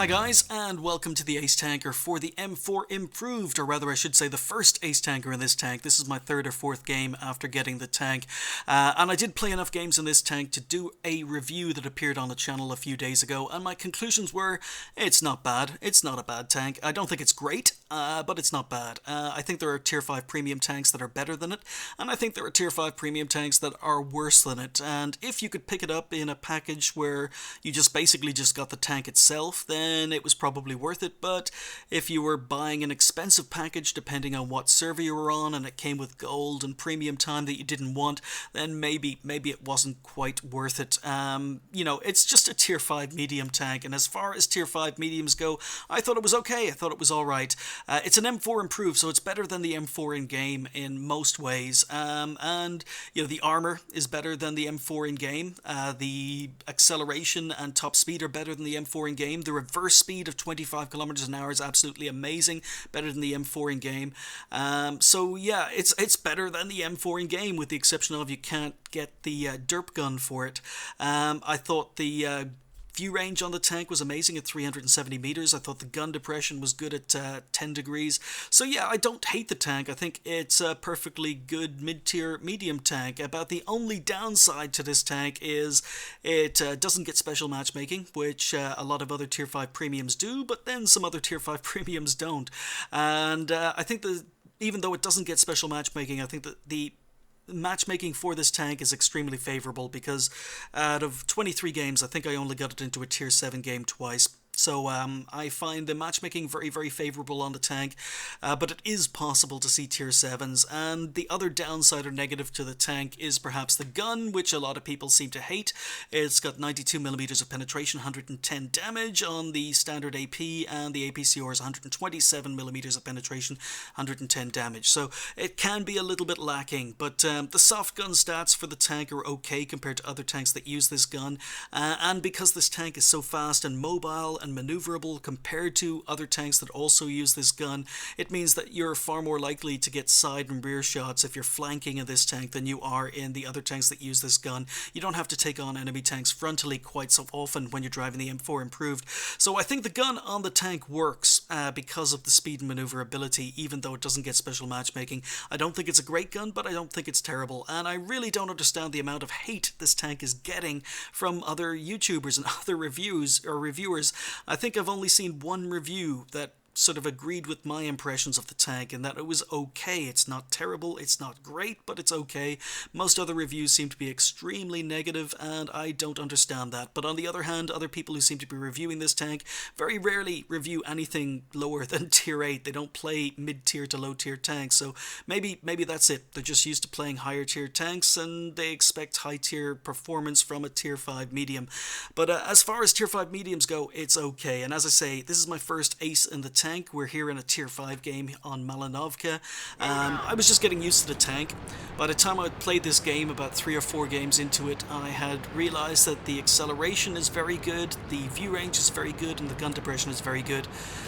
Hi guys, and welcome to the Ace Tanker for the M4 Improved, or rather I should say the first Ace Tanker in this tank. This is my third or fourth game after getting the tank, and I did play enough games in this tank to do a review that appeared on the channel a few days ago, and my conclusions were, it's not bad, it's not a bad tank. I don't think it's great, but it's not bad. I think there are tier 5 premium tanks that are better than it, and I think there are tier 5 premium tanks that are worse than it, and if you could pick it up in a package where you just basically just got the tank itself, then it was probably worth it. But if you were buying an expensive package depending on what server you were on and it came with gold and premium time that you didn't want, then maybe it wasn't quite worth it. You know, it's just a tier 5 medium tank, and as far as tier 5 mediums go, I thought it was okay. I thought it was alright. It's an M4 improved, so it's better than the M4 in game in most ways, and you know, the armor is better than the M4 in game. The acceleration and top speed are better than the M4 in game. The reverse speed of 25 kilometers an hour is absolutely amazing, better than the M4 in game. So yeah, it's better than the M4 in game, with the exception of you can't get the derp gun for it. I thought the view range on the tank was amazing at 370 meters. I thought the gun depression was good at 10 degrees. So yeah, I don't hate the tank. I think it's a perfectly good mid-tier medium tank. About the only downside to this tank is it doesn't get special matchmaking, which a lot of other tier 5 premiums do, but then some other tier 5 premiums don't. And I think that even though it doesn't get special matchmaking, I think that the matchmaking for this tank is extremely favorable, because out of 23 games, I think I only got it into a tier 7 game twice. So I find the matchmaking very, very favorable on the tank, but it is possible to see tier 7s, and the other downside or negative to the tank is perhaps the gun, which a lot of people seem to hate. It's got 92mm of penetration, 110 damage on the standard AP, and the APCR is 127mm of penetration, 110 damage. So it can be a little bit lacking, but the soft gun stats for the tank are okay compared to other tanks that use this gun, and because this tank is so fast and mobile and maneuverable compared to other tanks that also use this gun, it means that you're far more likely to get side and rear shots if you're flanking in this tank than you are in the other tanks that use this gun. You don't have to take on enemy tanks frontally quite so often when you're driving the M4 Improved. So I think the gun on the tank works because of the speed and maneuverability, even though it doesn't get special matchmaking. I don't think it's a great gun, but I don't think it's terrible, and I really don't understand the amount of hate this tank is getting from other YouTubers and other reviewers. I think I've only seen one review that sort of agreed with my impressions of the tank, and that it was okay. It's not terrible, it's not great, but it's okay. Most other reviews seem to be extremely negative, and I don't understand that. But on the other hand, other people who seem to be reviewing this tank very rarely review anything lower than tier 8. They don't play mid-tier to low-tier tanks, so maybe that's it. They're just used to playing higher-tier tanks, and they expect high-tier performance from a tier 5 medium. But as far as tier 5 mediums go, it's okay. And as I say, this is my first ace in the tank. We're here in a tier 5 game on Malinovka. I was just getting used to the tank. By the time I played this game, about 3 or 4 games into it, I had realized that the acceleration is very good, the view range is very good, and the gun depression is very good.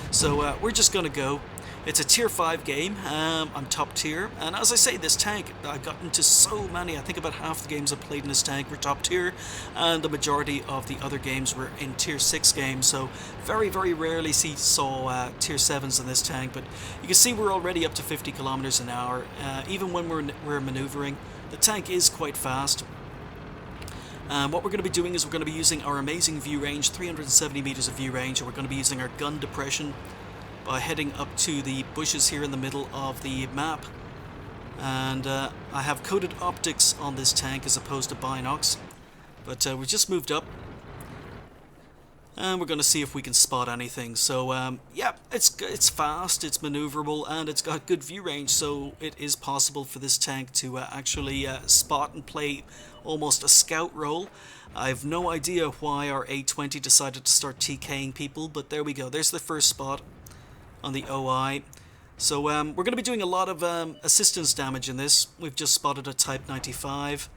So we're just gonna go. It's a tier 5 game. I'm top tier, and as I say, this tank, I got into so many. I think about half the games I played in this tank were top tier, and the majority of the other games were in tier 6 games, so very, very rarely saw tier 7s in this tank. But you can see we're already up to 50 kilometers an hour. Even when we're maneuvering, the tank is quite fast. What we're going to be doing is we're going to be using our amazing view range, 370 meters of view range, and we're going to be using our gun depression by heading up to the bushes here in the middle of the map. And I have coated optics on this tank as opposed to binocs, but we just moved up, and we're going to see if we can spot anything. So yeah, it's fast, it's maneuverable, and it's got good view range, so it is possible for this tank to actually spot and play almost a scout role. I have no idea why our A20 decided to start TKing people, but there we go. There's the first spot on the OI. So we're going to be doing a lot of assistance damage in this. We've just spotted a Type 95.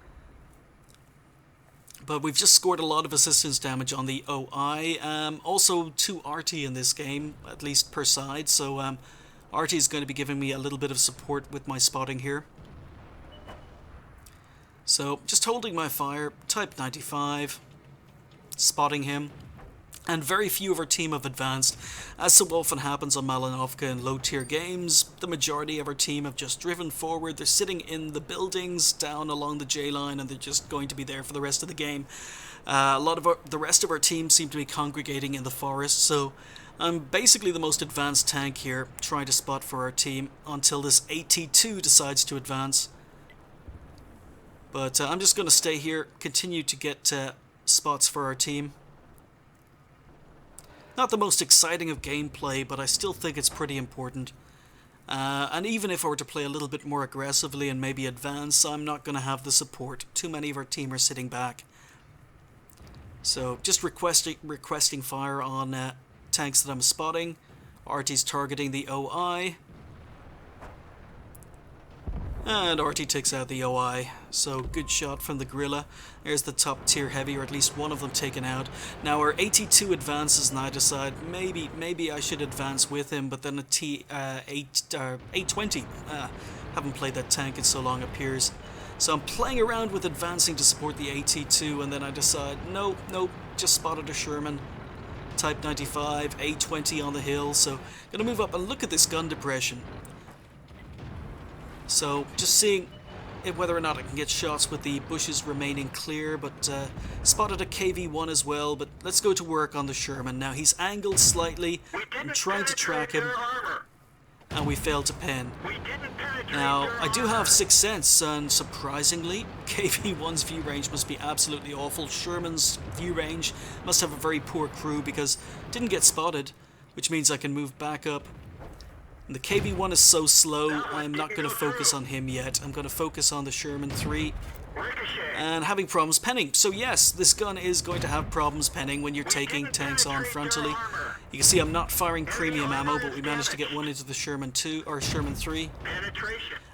But we've just scored a lot of assistance damage on the OI. Also 2 RT in this game, at least per side. So RT is going to be giving me a little bit of support with my spotting here. So just holding my fire, Type 95, spotting him. and very few of our team have advanced. As so often happens on Malinovka and low-tier games, the majority of our team have just driven forward. They're sitting in the buildings down along the J-line, and they're just going to be there for the rest of the game. A lot of the rest of our team seem to be congregating in the forest, so I'm basically the most advanced tank here, trying to spot for our team until this AT2 decides to advance. But I'm just going to stay here, continue to get spots for our team. Not the most exciting of gameplay, but I still think it's pretty important. And even if I were to play a little bit more aggressively and maybe advance, I'm not going to have the support. Too many of our team are sitting back. So just requesting fire on tanks that I'm spotting. RT's targeting the OI. And RT takes out the OI. So good shot from the Gorilla. There's the top tier heavy, or at least one of them taken out. Now our AT2 advances, and I decide maybe I should advance with him, but then a A20. Haven't played that tank in so long, appears. So I'm playing around with advancing to support the AT2, and then I decide, nope, just spotted a Sherman. Type 95, A20 on the hill, so gonna move up and look at this gun depression. So just seeing whether or not I can get shots with the bushes remaining clear, but spotted a KV-1 as well, but let's go to work on the Sherman. Now he's angled slightly, I'm trying to track him, and we failed to pen. Now, I do have Sixth Sense, and surprisingly, KV-1's view range must be absolutely awful. Sherman's view range must have a very poor crew because didn't get spotted, which means I can move back up. And the KV-1 is so slow, I'm not going to focus on him yet. I'm going to focus on the Sherman 3 and having problems penning. So yes, this gun is going to have problems penning when you're taking tanks on frontally. You can see I'm not firing premium ammo, but we managed to get one into the Sherman 2 or Sherman 3.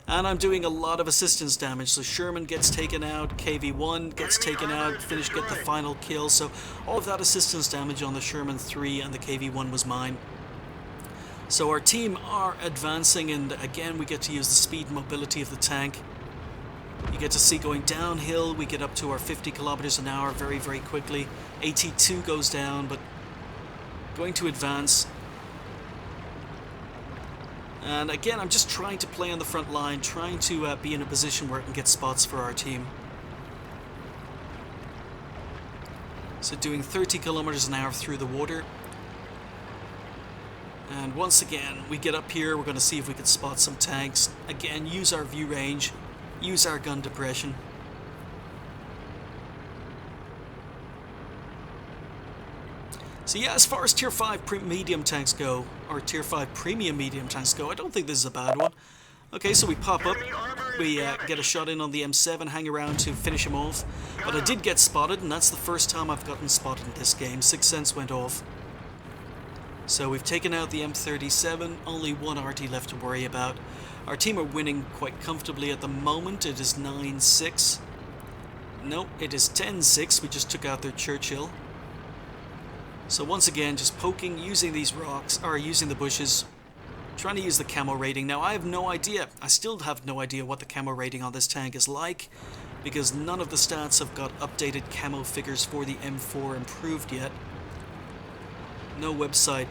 And I'm doing a lot of assistance damage. So Sherman gets taken out, KV-1 gets taken out, get the final kill. So all of that assistance damage on the Sherman 3 and the KV-1 was mine. So our team are advancing, and again we get to use the speed and mobility of the tank. You get to see going downhill, we get up to our 50 kilometers an hour very, very quickly. AT2 goes down, but going to advance. And again, I'm just trying to play on the front line, trying to be in a position where I can get spots for our team. So doing 30 kilometers an hour through the water. And once again, we get up here, we're going to see if we can spot some tanks. Again, use our view range, use our gun depression. So yeah, as far as tier 5 medium tanks go, or tier 5 premium medium tanks go, I don't think this is a bad one. Okay, so we pop up, we get a shot in on the M7, hang around to finish him off. But I did get spotted, and that's the first time I've gotten spotted in this game. Sixth Sense went off. So we've taken out the M37, only one RT left to worry about. Our team are winning quite comfortably at the moment. It is 9-6. Nope, it is 10-6. We just took out their Churchill. So once again, just poking, using these rocks, or using the bushes, trying to use the camo rating. Now I have no idea, I still have no idea what the camo rating on this tank is like, because none of the stats have got updated camo figures for the M4 improved yet. No website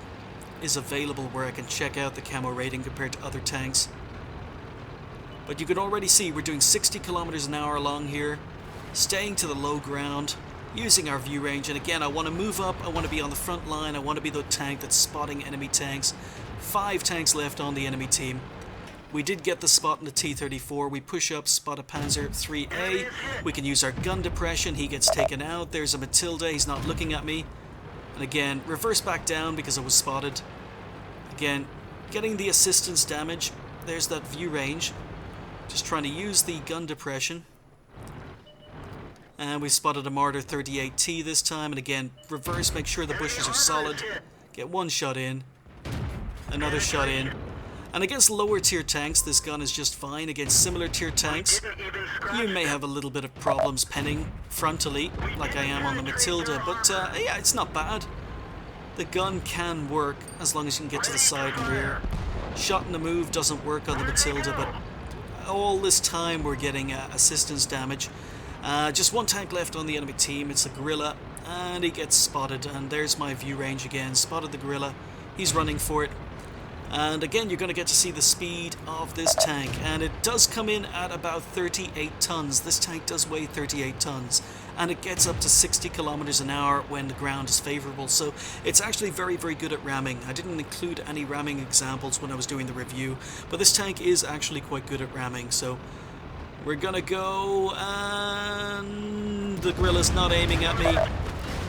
is available where I can check out the camo rating compared to other tanks. But you can already see we're doing 60 kilometers an hour along here, staying to the low ground, using our view range. And again, I want to move up, I want to be on the front line, I want to be the tank that's spotting enemy tanks. 5 tanks left on the enemy team. We did get the spot in the T-34. We push up, spot a Panzer 3A. We can use our gun depression. He gets taken out. There's a Matilda. He's not looking at me. And again, reverse back down because I was spotted. Again, getting the assistance damage. There's that view range. Just trying to use the gun depression. And we spotted a Marder 38T this time. And again, reverse, make sure the bushes are solid. Get one shot in. Another shot in. And against lower tier tanks, this gun is just fine. Against similar tier tanks, you may have a little bit of problems penning frontally, like I am on the Matilda, but yeah, it's not bad. The gun can work as long as you can get to the side and rear. Shot in the move doesn't work on the Matilda, but all this time we're getting assistance damage. Just one tank left on the enemy team. It's a Gorilla. and he gets spotted, and there's my view range again. Spotted the gorilla, he's running for it. And again, you're going to get to see the speed of this tank, and it does come in at about 38 tons. This tank does weigh 38 tons, and it gets up to 60 kilometers an hour when the ground is favorable, so it's actually very, very good at ramming. I didn't include any ramming examples when I was doing the review, but this tank is actually quite good at ramming, so we're going to go, and the gorilla's not aiming at me,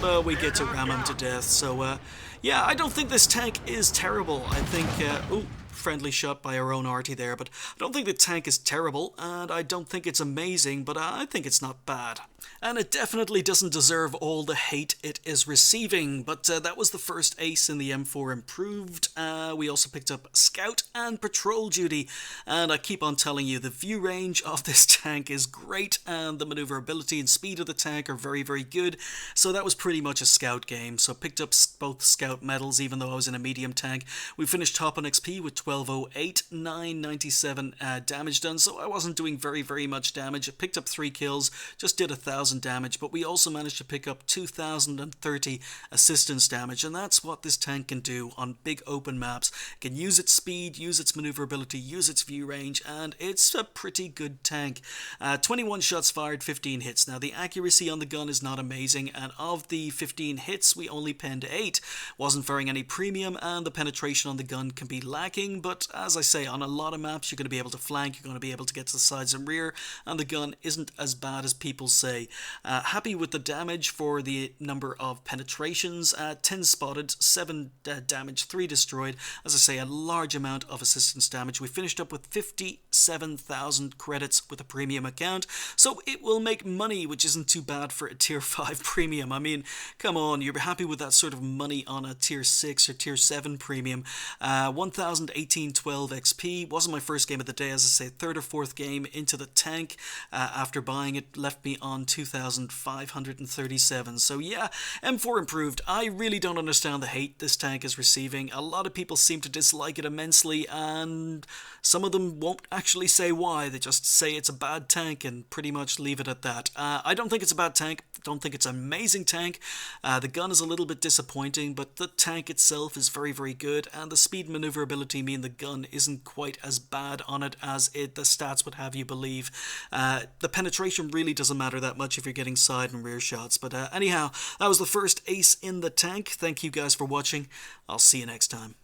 but we get to ram him to death. So yeah, I don't think this tank is terrible. I think ooh, friendly shot by our own arty there, but I don't think the tank is terrible, and I don't think it's amazing, but I think it's not bad. And it definitely doesn't deserve all the hate it is receiving, but that was the first ace in the M4 Improved. We also picked up Scout and Patrol Duty, and I keep on telling you, the view range of this tank is great, and the maneuverability and speed of the tank are very, very good, so that was pretty much a Scout game. So picked up both Scout medals, even though I was in a medium tank. We finished top on XP with 1208, 997 damage done, so I wasn't doing very, very much damage. I picked up 3 kills, just did 1,000 damage, but we also managed to pick up 2,030 assistance damage, and that's what this tank can do on big open maps. It can use its speed, use its maneuverability, use its view range, and it's a pretty good tank. 21 shots fired, 15 hits. Now the accuracy on the gun is not amazing, and of the 15 hits we only penned 8. Wasn't firing any premium, and the penetration on the gun can be lacking, but as I say, on a lot of maps you're going to be able to flank, you're going to be able to get to the sides and rear, and the gun isn't as bad as people say. Happy with the damage for the number of penetrations. 10 spotted, 7 damage, 3 destroyed. As I say, a large amount of assistance damage. We finished up with 57,000 credits with a premium account, so it will make money, which isn't too bad for a tier 5 premium. I mean, come on, you're happy with that sort of money on a tier 6 or tier 7 premium. 1,018.12 XP. Wasn't my first game of the day, as I say, third or fourth game into the tank. After buying it, left me on 2,537. So yeah, M4 Improved. I really don't understand the hate this tank is receiving. A lot of people seem to dislike it immensely, and some of them won't actually say why. They just say it's a bad tank and pretty much leave it at that. I don't think it's a bad tank. Don't think it's an amazing tank. The gun is a little bit disappointing, but the tank itself is very, very good, and the speed and maneuverability mean the gun isn't quite as bad on it as the stats would have you believe. The penetration really doesn't matter that much if you're getting side and rear shots, but anyhow, that was the first ace in the tank. Thank you guys for watching. I'll see you next time.